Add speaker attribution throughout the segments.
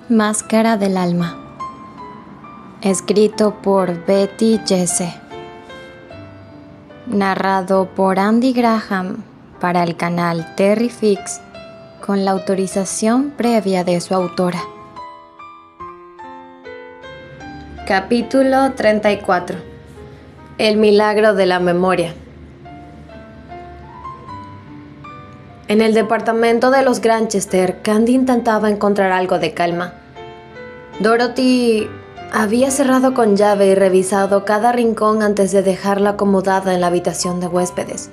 Speaker 1: Máscara del alma. Escrito por Betty Jesse. Narrado por Andy Graham para el canal Terry Fix con la autorización previa de su autora. Capítulo 34. El milagro de la memoria. En el departamento de los Granchester, Candy intentaba encontrar algo de calma. Dorothy había cerrado con llave y revisado cada rincón antes de dejarla acomodada en la habitación de huéspedes.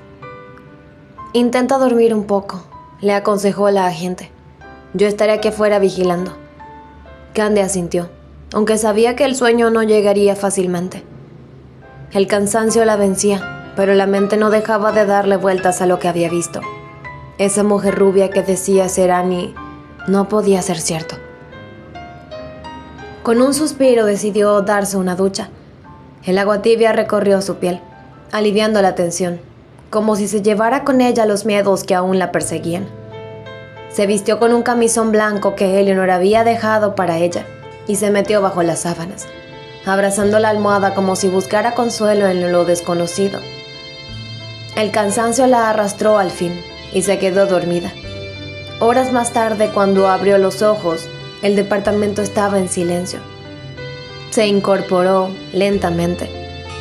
Speaker 1: «Intenta dormir un poco», le aconsejó la agente. «Yo estaré aquí afuera vigilando». Candy asintió, aunque sabía que el sueño no llegaría fácilmente. El cansancio la vencía, pero la mente no dejaba de darle vueltas a lo que había visto. Esa mujer rubia que decía ser Annie no podía ser cierto. Con un suspiro decidió darse una ducha. El agua tibia recorrió su piel, aliviando la tensión, como si se llevara con ella los miedos que aún la perseguían. Se vistió con un camisón blanco que Eleanor había dejado para ella y se metió bajo las sábanas, abrazando la almohada como si buscara consuelo en lo desconocido. El cansancio la arrastró al fin y se quedó dormida. Horas más tarde, cuando abrió los ojos, el departamento estaba en silencio. Se incorporó lentamente,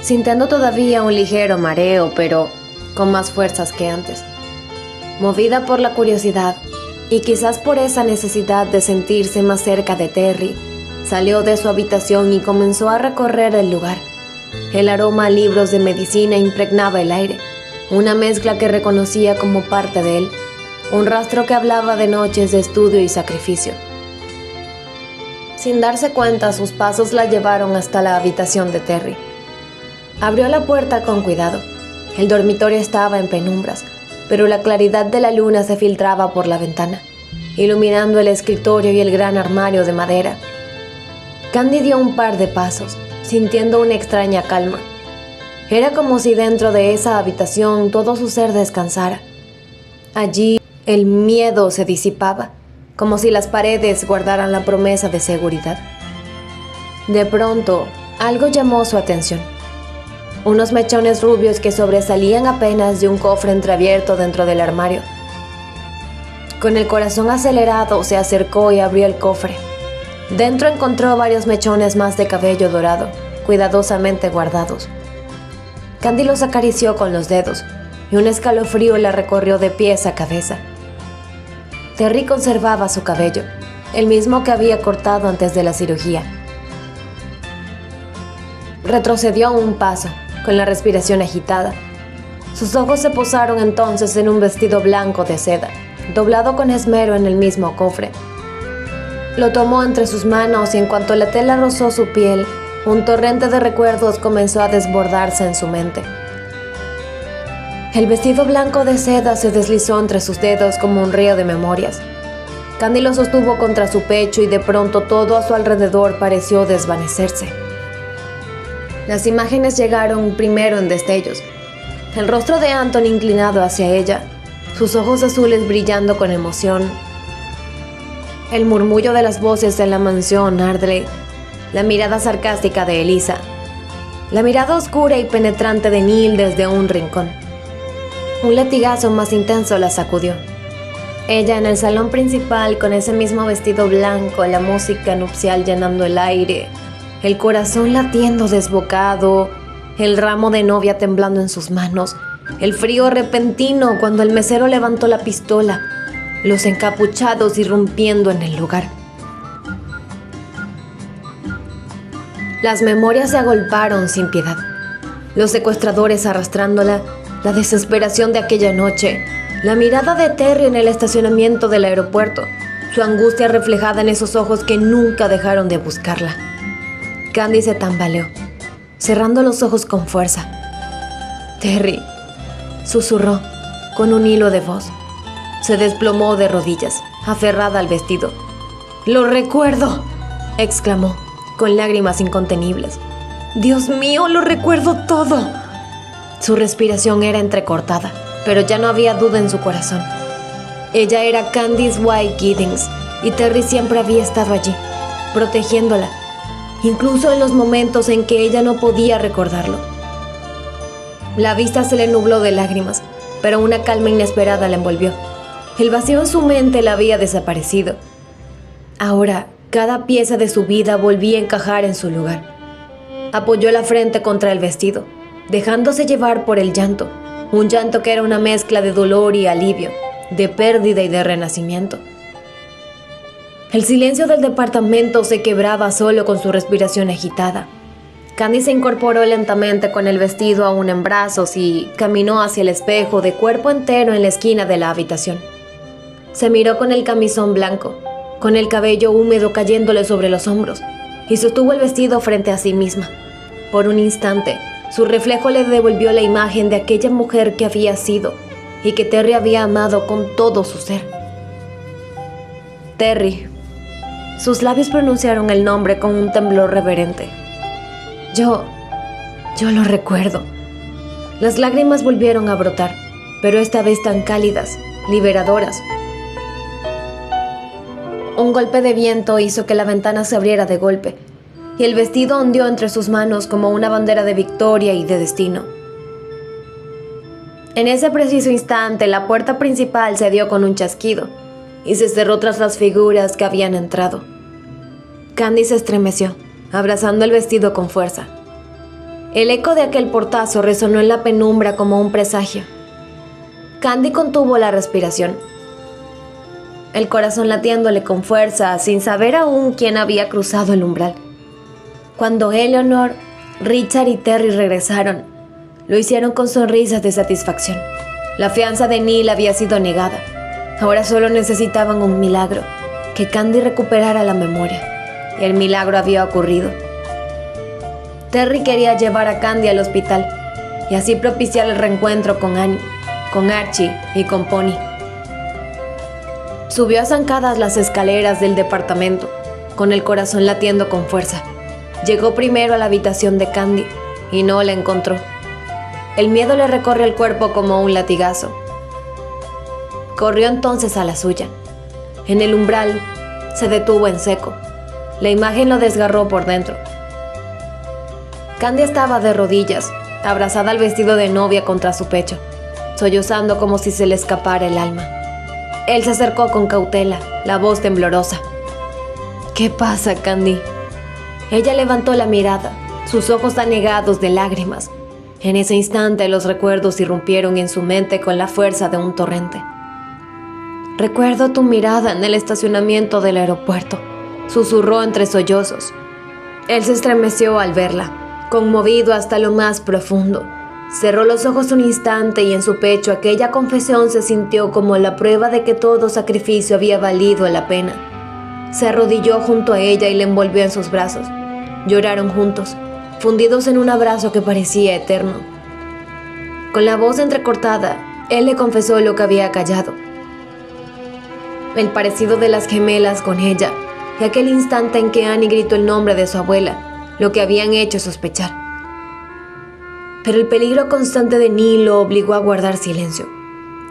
Speaker 1: sintiendo todavía un ligero mareo, pero con más fuerzas que antes. Movida por la curiosidad, y quizás por esa necesidad de sentirse más cerca de Terry, salió de su habitación y comenzó a recorrer el lugar. El aroma a libros de medicina impregnaba el aire, una mezcla que reconocía como parte de él, un rastro que hablaba de noches de estudio y sacrificio. Sin darse cuenta, sus pasos la llevaron hasta la habitación de Terry. Abrió la puerta con cuidado. El dormitorio estaba en penumbras, pero la claridad de la luna se filtraba por la ventana, iluminando el escritorio y el gran armario de madera. Candy dio un par de pasos, sintiendo una extraña calma. Era como si dentro de esa habitación todo su ser descansara. Allí el miedo se disipaba, como si las paredes guardaran la promesa de seguridad. De pronto, algo llamó su atención. Unos mechones rubios que sobresalían apenas de un cofre entreabierto dentro del armario. Con el corazón acelerado, se acercó y abrió el cofre. Dentro encontró varios mechones más de cabello dorado, cuidadosamente guardados. Candy los acarició con los dedos, y un escalofrío la recorrió de pies a cabeza. Terry conservaba su cabello, el mismo que había cortado antes de la cirugía. Retrocedió un paso, con la respiración agitada. Sus ojos se posaron entonces en un vestido blanco de seda, doblado con esmero en el mismo cofre. Lo tomó entre sus manos y en cuanto la tela rozó su piel, un torrente de recuerdos comenzó a desbordarse en su mente. El vestido blanco de seda se deslizó entre sus dedos como un río de memorias. Candy lo sostuvo contra su pecho y de pronto todo a su alrededor pareció desvanecerse. Las imágenes llegaron primero en destellos. El rostro de Anthony inclinado hacia ella, sus ojos azules brillando con emoción. El murmullo de las voces en la mansión Ardley. La mirada sarcástica de Elisa. La mirada oscura y penetrante de Neil desde un rincón. Un latigazo más intenso la sacudió. Ella en el salón principal con ese mismo vestido blanco, la música nupcial llenando el aire, el corazón latiendo desbocado, el ramo de novia temblando en sus manos, el frío repentino cuando el mesero levantó la pistola, los encapuchados irrumpiendo en el lugar. Las memorias se agolparon sin piedad. Los secuestradores arrastrándola, la desesperación de aquella noche, la mirada de Terry en el estacionamiento del aeropuerto, su angustia reflejada en esos ojos que nunca dejaron de buscarla. Candy se tambaleó, cerrando los ojos con fuerza. «Terry», susurró, con un hilo de voz. Se desplomó de rodillas, aferrada al vestido. «¡Lo recuerdo!», exclamó, con lágrimas incontenibles. «Dios mío, lo recuerdo todo». Su respiración era entrecortada, pero ya no había duda en su corazón. Ella era Candice White Giddings, y Terry siempre había estado allí, protegiéndola, incluso en los momentos en que ella no podía recordarlo. La vista se le nubló de lágrimas, pero una calma inesperada la envolvió. El vacío en su mente la había desaparecido. Ahora, cada pieza de su vida volvía a encajar en su lugar. Apoyó la frente contra el vestido, dejándose llevar por el llanto, un llanto que era una mezcla de dolor y alivio, de pérdida y de renacimiento. El silencio del departamento se quebraba solo con su respiración agitada. Candy se incorporó lentamente con el vestido aún en brazos y caminó hacia el espejo de cuerpo entero en la esquina de la habitación. Se miró con el camisón blanco, con el cabello húmedo cayéndole sobre los hombros, y sostuvo el vestido frente a sí misma. Por un instante, su reflejo le devolvió la imagen de aquella mujer que había sido y que Terry había amado con todo su ser. Terry. Sus labios pronunciaron el nombre con un temblor reverente. Yo lo recuerdo. Las lágrimas volvieron a brotar, pero esta vez tan cálidas, liberadoras. Un golpe de viento hizo que la ventana se abriera de golpe, y el vestido ondeó entre sus manos como una bandera de victoria y de destino. En ese preciso instante, la puerta principal se dio con un chasquido, y se cerró tras las figuras que habían entrado. Candy se estremeció, abrazando el vestido con fuerza. El eco de aquel portazo resonó en la penumbra como un presagio. Candy contuvo la respiración, el corazón latiéndole con fuerza, sin saber aún quién había cruzado el umbral. Cuando Eleanor, Richard y Terry regresaron, lo hicieron con sonrisas de satisfacción. La fianza de Neil había sido negada. Ahora solo necesitaban un milagro, que Candy recuperara la memoria. Y el milagro había ocurrido. Terry quería llevar a Candy al hospital y así propiciar el reencuentro con Annie, con Archie y con Pony. Subió a zancadas las escaleras del departamento, con el corazón latiendo con fuerza. Llegó primero a la habitación de Candy y no la encontró. El miedo le recorrió el cuerpo como un latigazo. Corrió entonces a la suya. En el umbral se detuvo en seco. La imagen lo desgarró por dentro. Candy estaba de rodillas, abrazada al vestido de novia contra su pecho, sollozando como si se le escapara el alma. Él se acercó con cautela, la voz temblorosa. ¿Qué pasa, Candy? Ella levantó la mirada, sus ojos anegados de lágrimas. En ese instante los recuerdos irrumpieron en su mente con la fuerza de un torrente. Recuerdo tu mirada en el estacionamiento del aeropuerto, susurró entre sollozos. Él se estremeció al verla, conmovido hasta lo más profundo. Cerró los ojos un instante y en su pecho aquella confesión se sintió como la prueba de que todo sacrificio había valido la pena. Se arrodilló junto a ella y la envolvió en sus brazos. Lloraron juntos, fundidos en un abrazo que parecía eterno. Con la voz entrecortada, él le confesó lo que había callado. El parecido de las gemelas con ella y aquel instante en que Annie gritó el nombre de su abuela, lo que habían hecho sospechar. Pero el peligro constante de Neil lo obligó a guardar silencio.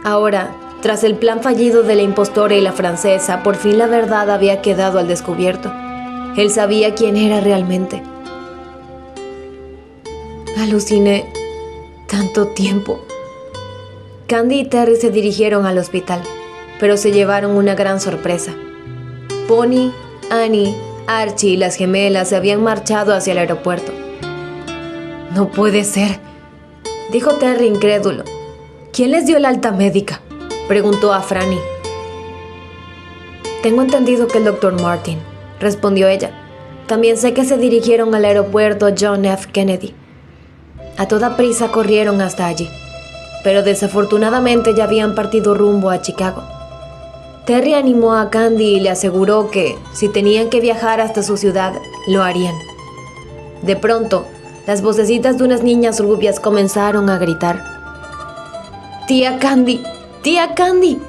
Speaker 1: Ahora, tras el plan fallido de la impostora y la francesa, por fin la verdad había quedado al descubierto. Él sabía quién era realmente. Aluciné tanto tiempo. Candy y Terry se dirigieron al hospital, pero se llevaron una gran sorpresa. Pony, Annie, Archie y las gemelas se habían marchado hacia el aeropuerto. No puede ser, dijo Terry incrédulo. ¿Quién les dio el alta médica?, preguntó a Franny. Tengo entendido que el Dr. Martin, respondió ella. También sé que se dirigieron al aeropuerto John F. Kennedy. A toda prisa corrieron hasta allí, pero desafortunadamente ya habían partido rumbo a Chicago. Terry animó a Candy y le aseguró que, si tenían que viajar hasta su ciudad, lo harían. De pronto, las vocecitas de unas niñas rubias comenzaron a gritar. ¡Tía Candy! ¡Tía Candy!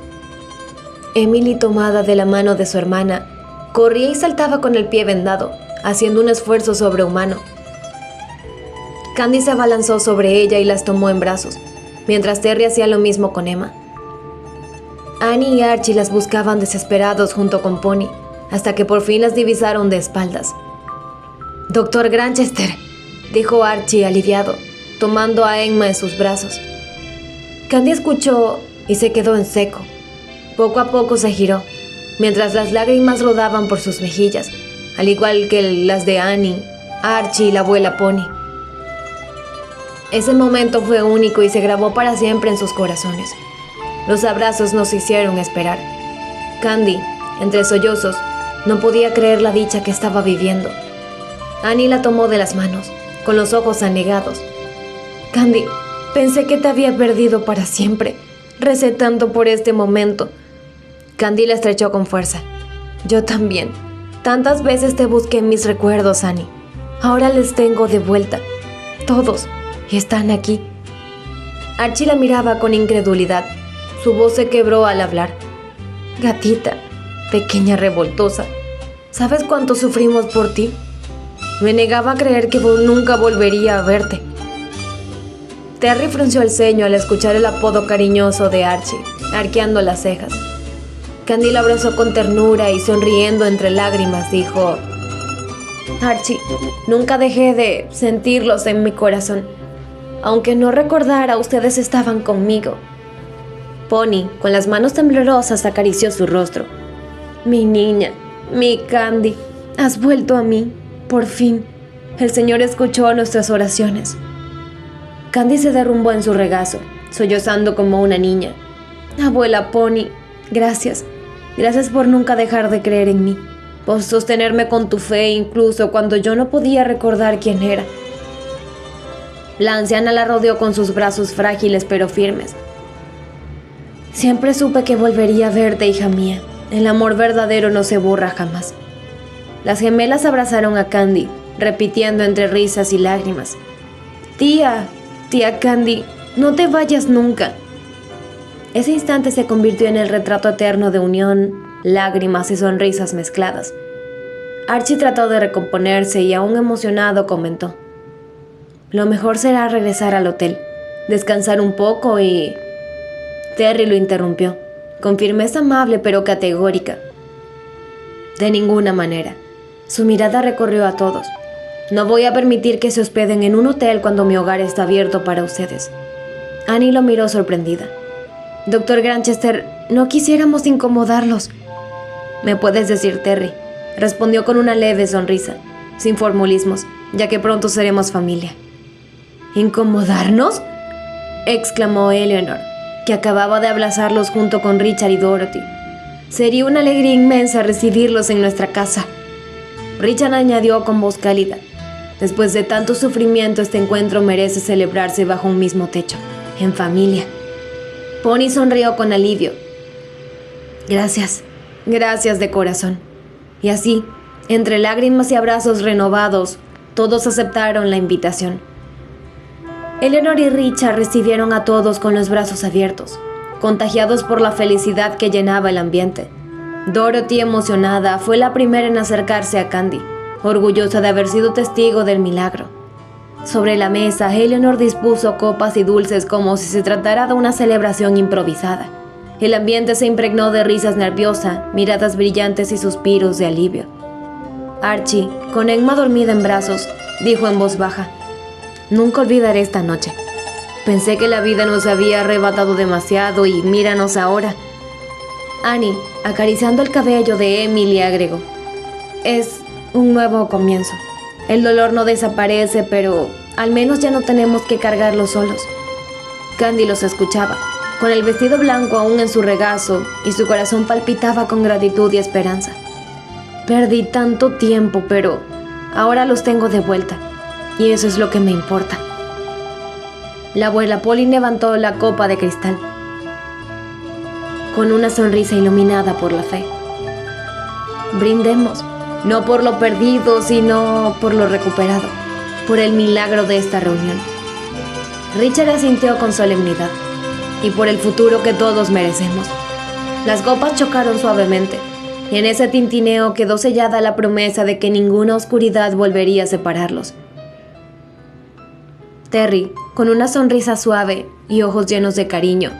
Speaker 1: Emily, tomada de la mano de su hermana, corría y saltaba con el pie vendado, haciendo un esfuerzo sobrehumano. Candy se abalanzó sobre ella y las tomó en brazos, mientras Terry hacía lo mismo con Emma. Annie y Archie las buscaban desesperados junto con Pony, hasta que por fin las divisaron de espaldas. «Doctor Granchester», dijo Archie aliviado, tomando a Emma en sus brazos. Candy escuchó y se quedó en seco. Poco a poco se giró, mientras las lágrimas rodaban por sus mejillas, al igual que las de Annie, Archie y la abuela Pony. Ese momento fue único y se grabó para siempre en sus corazones. Los abrazos nos hicieron esperar. Candy, entre sollozos, no podía creer la dicha que estaba viviendo. Annie la tomó de las manos, con los ojos anegados. «Candy, pensé que te había perdido para siempre. Recé tanto por este momento». Candy la estrechó con fuerza. «Yo también. Tantas veces te busqué en mis recuerdos, Annie. Ahora les tengo de vuelta. Todos están aquí». Archie la miraba con incredulidad. Su voz se quebró al hablar. «Gatita, pequeña revoltosa, ¿sabes cuánto sufrimos por ti? Me negaba a creer que nunca volvería a verte». Terry frunció el ceño al escuchar el apodo cariñoso de Archie, arqueando las cejas. Candy la abrazó con ternura y sonriendo entre lágrimas dijo: «Archie, nunca dejé de sentirlos en mi corazón. Aunque no recordara, ustedes estaban conmigo». Pony, con las manos temblorosas, acarició su rostro. «Mi niña, mi Candy, has vuelto a mí, por fin. El Señor escuchó nuestras oraciones». Candy se derrumbó en su regazo, sollozando como una niña. «Abuela Pony, gracias. Gracias por nunca dejar de creer en mí, por sostenerme con tu fe incluso cuando yo no podía recordar quién era». La anciana la rodeó con sus brazos frágiles pero firmes. «Siempre supe que volvería a verte, hija mía. El amor verdadero no se borra jamás». Las gemelas abrazaron a Candy, repitiendo entre risas y lágrimas: «Tía, tía Candy, no te vayas nunca». Ese instante se convirtió en el retrato eterno de unión, lágrimas y sonrisas mezcladas. Archie trató de recomponerse y, aún emocionado, comentó: «Lo mejor será regresar al hotel, descansar un poco y...». Terry lo interrumpió, con firmeza amable pero categórica: «De ninguna manera». Su mirada recorrió a todos. «No voy a permitir que se hospeden en un hotel cuando mi hogar está abierto para ustedes». Annie lo miró sorprendida. «Doctor Granchester, no quisiéramos incomodarlos». «Me puedes decir Terry», respondió con una leve sonrisa, sin formulismos, ya que pronto seremos familia. «¿Incomodarnos?», exclamó Eleanor, que acababa de abrazarlos junto con Richard y Dorothy. «Sería una alegría inmensa recibirlos en nuestra casa». Richard añadió con voz cálida: «Después de tanto sufrimiento, este encuentro merece celebrarse bajo un mismo techo, en familia». Pony sonrió con alivio. «Gracias, gracias de corazón». Y así, entre lágrimas y abrazos renovados, todos aceptaron la invitación. Eleanor y Richard recibieron a todos con los brazos abiertos, contagiados por la felicidad que llenaba el ambiente. Dorothy, emocionada, fue la primera en acercarse a Candy, orgullosa de haber sido testigo del milagro. Sobre la mesa, Eleanor dispuso copas y dulces como si se tratara de una celebración improvisada. El ambiente se impregnó de risas nerviosas, miradas brillantes y suspiros de alivio. Archie, con Emma dormida en brazos, dijo en voz baja: «Nunca olvidaré esta noche. Pensé que la vida nos había arrebatado demasiado y míranos ahora». Annie, acariciando el cabello de Emily, agregó: «Es un nuevo comienzo. El dolor no desaparece, pero al menos ya no tenemos que cargarlo solos». Candy los escuchaba, con el vestido blanco aún en su regazo, y su corazón palpitaba con gratitud y esperanza. «Perdí tanto tiempo, pero ahora los tengo de vuelta, y eso es lo que me importa». La abuela Polly levantó la copa de cristal, con una sonrisa iluminada por la fe. «Brindemos, no por lo perdido, sino por lo recuperado, por el milagro de esta reunión». Richard asintió con solemnidad: «Y por el futuro que todos merecemos». Las copas chocaron suavemente, y en ese tintineo quedó sellada la promesa de que ninguna oscuridad volvería a separarlos. Terry, con una sonrisa suave y ojos llenos de cariño,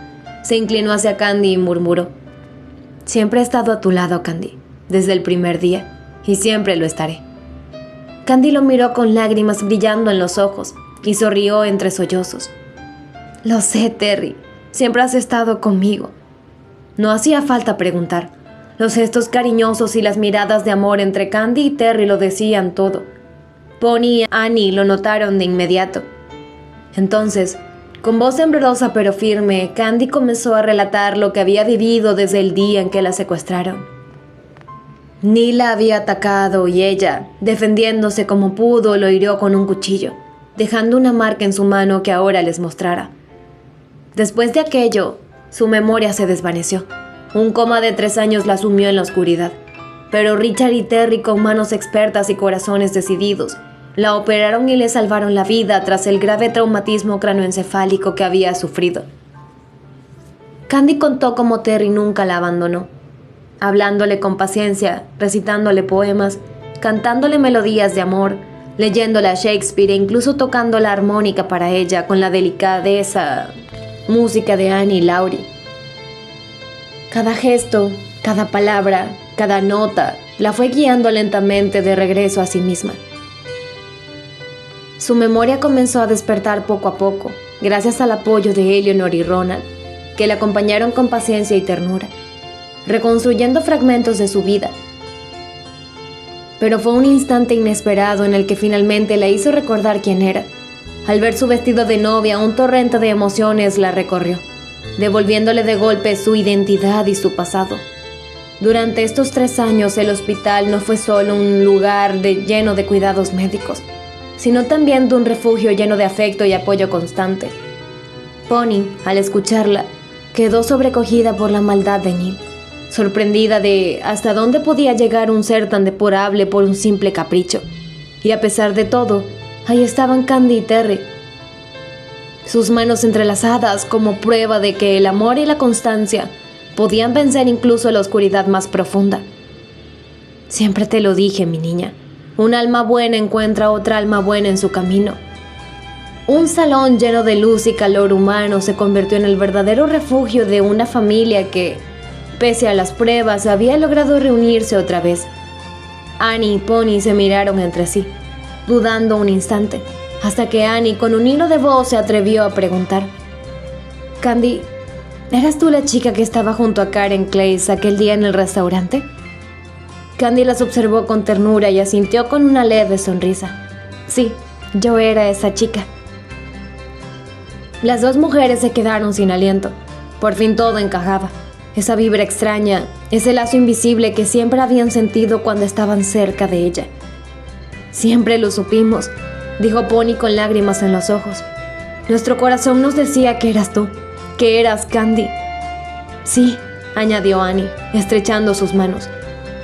Speaker 1: se inclinó hacia Candy y murmuró: «Siempre he estado a tu lado, Candy. desde el primer día, y siempre lo estaré. Candy lo miró con lágrimas brillando en los ojos y sonrió entre sollozos. Lo sé, Terry, siempre has estado conmigo. No hacía falta preguntar. Los gestos cariñosos y las miradas de amor entre Candy y Terry lo decían todo. Pony y Annie lo notaron de inmediato. Entonces, con voz temblorosa pero firme, Candy comenzó a relatar lo que había vivido desde el día en que la secuestraron. Neil la había atacado y ella, defendiéndose como pudo, lo hirió con un cuchillo, dejando una marca en su mano que ahora les mostrara. Después de aquello, su memoria se desvaneció. Un coma de 3 años la sumió en la oscuridad. Pero Richard y Terry, con manos expertas y corazones decididos, la operaron y le salvaron la vida tras el grave traumatismo cráneoencefálico que había sufrido. Candy contó cómo Terry nunca la abandonó, hablándole con paciencia, recitándole poemas, cantándole melodías de amor, leyéndole a Shakespeare e incluso tocando la armónica para ella con la delicadeza música de Annie y Laurie. Cada gesto, cada palabra, cada nota la fue guiando lentamente de regreso a sí misma. Su memoria comenzó a despertar poco a poco, gracias al apoyo de Eleanor y Ronald, que la acompañaron con paciencia y ternura, reconstruyendo fragmentos de su vida. Pero fue un instante inesperado en el que finalmente la hizo recordar quién era. Al ver su vestido de novia, un torrente de emociones la recorrió, devolviéndole de golpe su identidad y su pasado. Durante estos 3 años, el hospital no fue solo un lugar lleno de cuidados médicos, sino también de un refugio lleno de afecto y apoyo constante. Pony, al escucharla, quedó sobrecogida por la maldad de Neil, sorprendida de hasta dónde podía llegar un ser tan deplorable por un simple capricho. Y a pesar de todo, ahí estaban Candy y Terry, sus manos entrelazadas como prueba de que el amor y la constancia podían vencer incluso la oscuridad más profunda. Siempre te lo dije, mi niña. Un alma buena encuentra otra alma buena en su camino. Un salón lleno de luz y calor humano se convirtió en el verdadero refugio de una familia que, pese a las pruebas, había logrado reunirse otra vez. Annie y Pony se miraron entre sí, dudando un instante, hasta que Annie, con un hilo de voz, se atrevió a preguntar: Candy, ¿eras tú la chica que estaba junto a Karen Clays aquel día en el restaurante? Candy las observó con ternura y asintió con una leve sonrisa. Sí, yo era esa chica. Las dos mujeres se quedaron sin aliento. Por fin todo encajaba. Esa vibra extraña, ese lazo invisible que siempre habían sentido cuando estaban cerca de ella. Siempre lo supimos, dijo Pony con lágrimas en los ojos. Nuestro corazón nos decía que eras tú, que eras Candy. Sí, añadió Annie, estrechando sus manos.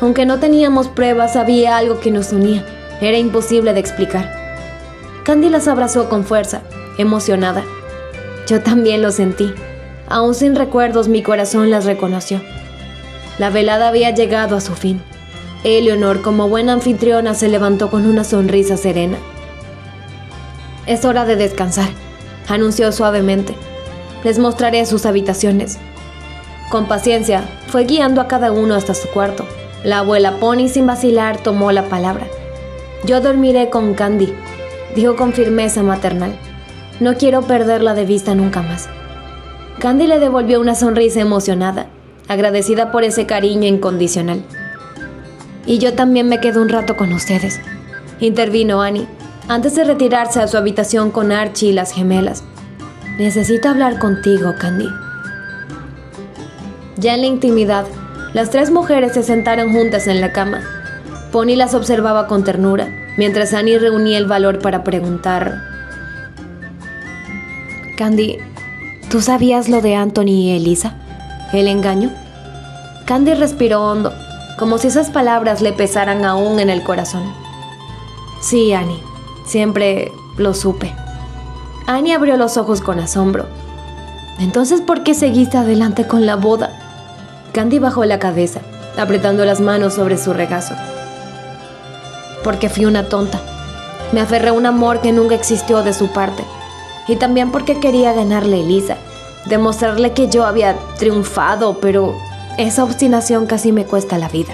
Speaker 1: Aunque no teníamos pruebas, había algo que nos unía. Era imposible de explicar. Candy las abrazó con fuerza, emocionada. Yo también lo sentí. Aún sin recuerdos, mi corazón las reconoció. La velada había llegado a su fin. Eleanor, como buena anfitriona, se levantó con una sonrisa serena. Es hora de descansar, anunció suavemente. Les mostraré sus habitaciones. Con paciencia, fue guiando a cada uno hasta su cuarto. La abuela Pony, sin vacilar, tomó la palabra. Yo dormiré con Candy, dijo con firmeza maternal. No quiero perderla de vista nunca más. Candy le devolvió una sonrisa emocionada, agradecida por ese cariño incondicional. Y yo también me quedo un rato con ustedes, intervino Annie, antes de retirarse a su habitación con Archie y las gemelas. Necesito hablar contigo, Candy. Ya en la intimidad, las 3 mujeres se sentaron juntas en la cama. Pony las observaba con ternura, mientras Annie reunía el valor para preguntar: Candy, ¿tú sabías lo de Anthony y Elisa? ¿El engaño? Candy respiró hondo, como si esas palabras le pesaran aún en el corazón. Sí, Annie, siempre lo supe. Annie abrió los ojos con asombro. Entonces, ¿por qué seguiste adelante con la boda? Candy bajó la cabeza, apretando las manos sobre su regazo. Porque fui una tonta. Me aferré a un amor que nunca existió de su parte. Y también porque quería ganarle a Elisa, demostrarle que yo había triunfado, pero esa obstinación casi me cuesta la vida.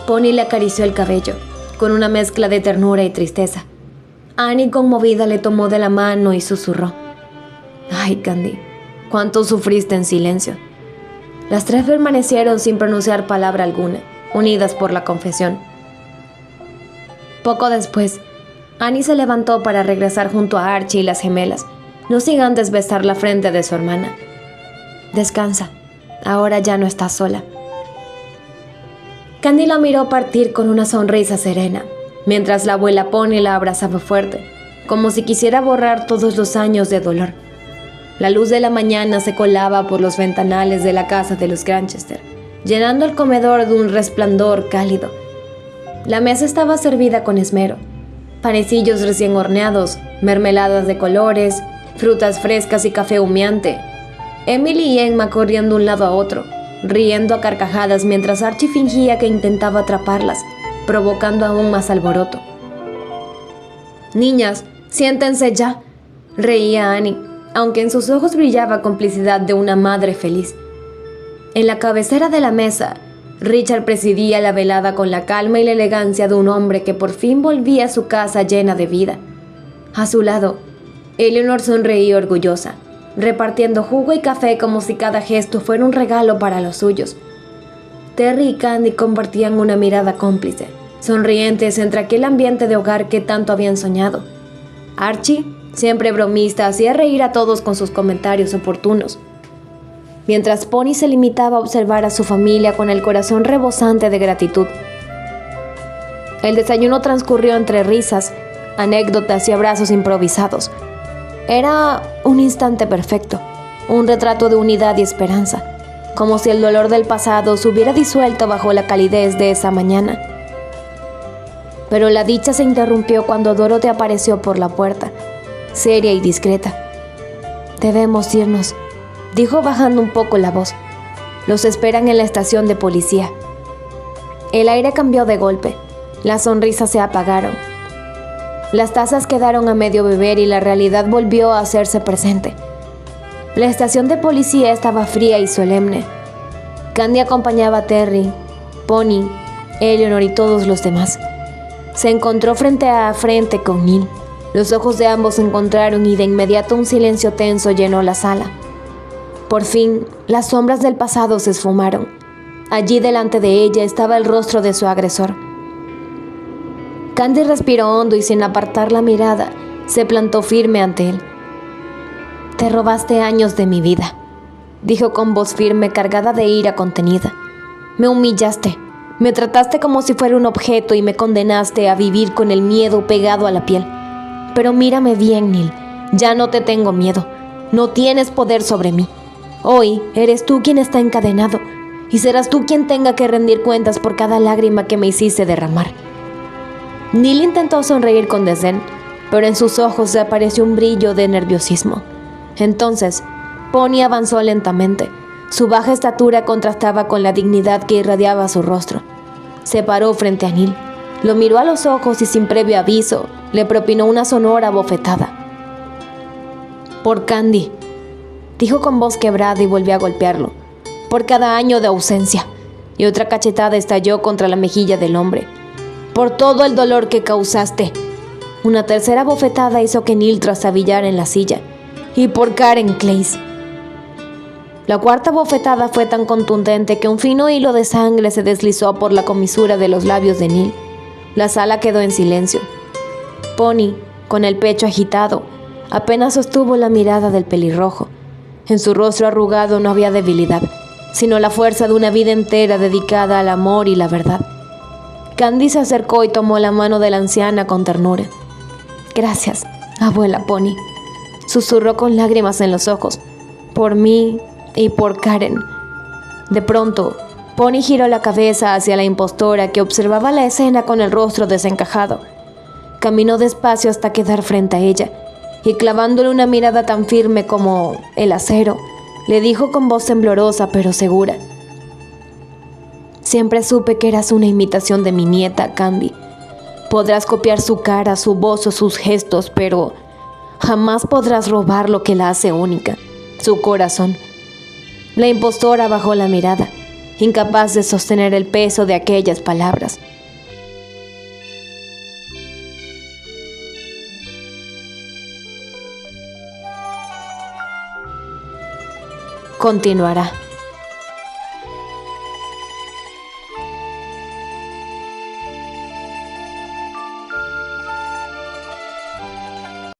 Speaker 1: Pony le acarició el cabello, con una mezcla de ternura y tristeza. Annie, conmovida, le tomó de la mano y susurró: «Ay, Candy, cuánto sufriste en silencio». Las tres permanecieron sin pronunciar palabra alguna, unidas por la confesión. Poco después, Annie se levantó para regresar junto a Archie y las gemelas, no sin antes besar la frente de su hermana. «Descansa, ahora ya no estás sola». Candy la miró partir con una sonrisa serena, mientras la abuela Pony la abrazaba fuerte, como si quisiera borrar todos los años de dolor. La luz de la mañana se colaba por los ventanales de la casa de los Granchester, llenando el comedor de un resplandor cálido. La mesa estaba servida con esmero: panecillos recién horneados, mermeladas de colores, frutas frescas y café humeante. Emily y Emma corrían de un lado a otro, riendo a carcajadas mientras Archie fingía que intentaba atraparlas, provocando aún más alboroto. «Niñas, siéntense ya», reía Annie, aunque en sus ojos brillaba complicidad de una madre feliz. En la cabecera de la mesa, Richard presidía la velada con la calma y la elegancia de un hombre que por fin volvía a su casa llena de vida. A su lado, Eleanor sonreía orgullosa, repartiendo jugo y café como si cada gesto fuera un regalo para los suyos. Terry y Candy compartían una mirada cómplice, sonrientes entre aquel ambiente de hogar que tanto habían soñado. Archie, siempre bromista, hacía reír a todos con sus comentarios oportunos, mientras Pony se limitaba a observar a su familia con el corazón rebosante de gratitud. El desayuno transcurrió entre risas, anécdotas y abrazos improvisados. Era un instante perfecto, un retrato de unidad y esperanza, como si el dolor del pasado se hubiera disuelto bajo la calidez de esa mañana. Pero la dicha se interrumpió cuando Dorothy apareció por la puerta, seria y discreta. «Debemos irnos», dijo bajando un poco la voz. «Los esperan en la estación de policía». El aire cambió de golpe, las sonrisas se apagaron. Las tazas quedaron a medio beber y la realidad volvió a hacerse presente. La estación de policía estaba fría y solemne. Candy acompañaba a Terry, Pony, Eleanor y todos los demás. Se encontró frente a frente con Neil. Los ojos de ambos se encontraron y de inmediato un silencio tenso llenó la sala. Por fin, las sombras del pasado se esfumaron. Allí delante de ella estaba el rostro de su agresor. Candy respiró hondo y sin apartar la mirada, se plantó firme ante él. «Te robaste años de mi vida», dijo con voz firme cargada de ira contenida. «Me humillaste, me trataste como si fuera un objeto y me condenaste a vivir con el miedo pegado a la piel. Pero mírame bien, Neil, ya no te tengo miedo, no tienes poder sobre mí. Hoy eres tú quien está encadenado y serás tú quien tenga que rendir cuentas por cada lágrima que me hiciste derramar». Neil intentó sonreír con desdén, pero en sus ojos se apareció un brillo de nerviosismo. Entonces, Pony avanzó lentamente. Su baja estatura contrastaba con la dignidad que irradiaba su rostro. Se paró frente a Neil, lo miró a los ojos y sin previo aviso, le propinó una sonora bofetada. «Por Candy», dijo con voz quebrada y volvió a golpearlo. «Por cada año de ausencia». Y otra cachetada estalló contra la mejilla del hombre. «Por todo el dolor que causaste». Una tercera bofetada hizo que Neil trastabillara en la silla. «Y por Karen Clays». La cuarta bofetada fue tan contundente que un fino hilo de sangre se deslizó por la comisura de los labios de Neil. La sala quedó en silencio. Pony, con el pecho agitado, apenas sostuvo la mirada del pelirrojo. En su rostro arrugado no había debilidad, sino la fuerza de una vida entera dedicada al amor y la verdad. Candy se acercó y tomó la mano de la anciana con ternura. «Gracias, abuela Pony», susurró con lágrimas en los ojos. «Por mí y por Karen». De pronto, Pony giró la cabeza hacia la impostora que observaba la escena con el rostro desencajado. Caminó despacio hasta quedar frente a ella y clavándole una mirada tan firme como el acero, le dijo con voz temblorosa pero segura: «Siempre supe que eras una imitación de mi nieta, Candy. Podrás copiar su cara, su voz o sus gestos, pero jamás podrás robar lo que la hace única, su corazón». La impostora bajó la mirada. incapaz de sostener el peso de aquellas palabras. Continuará.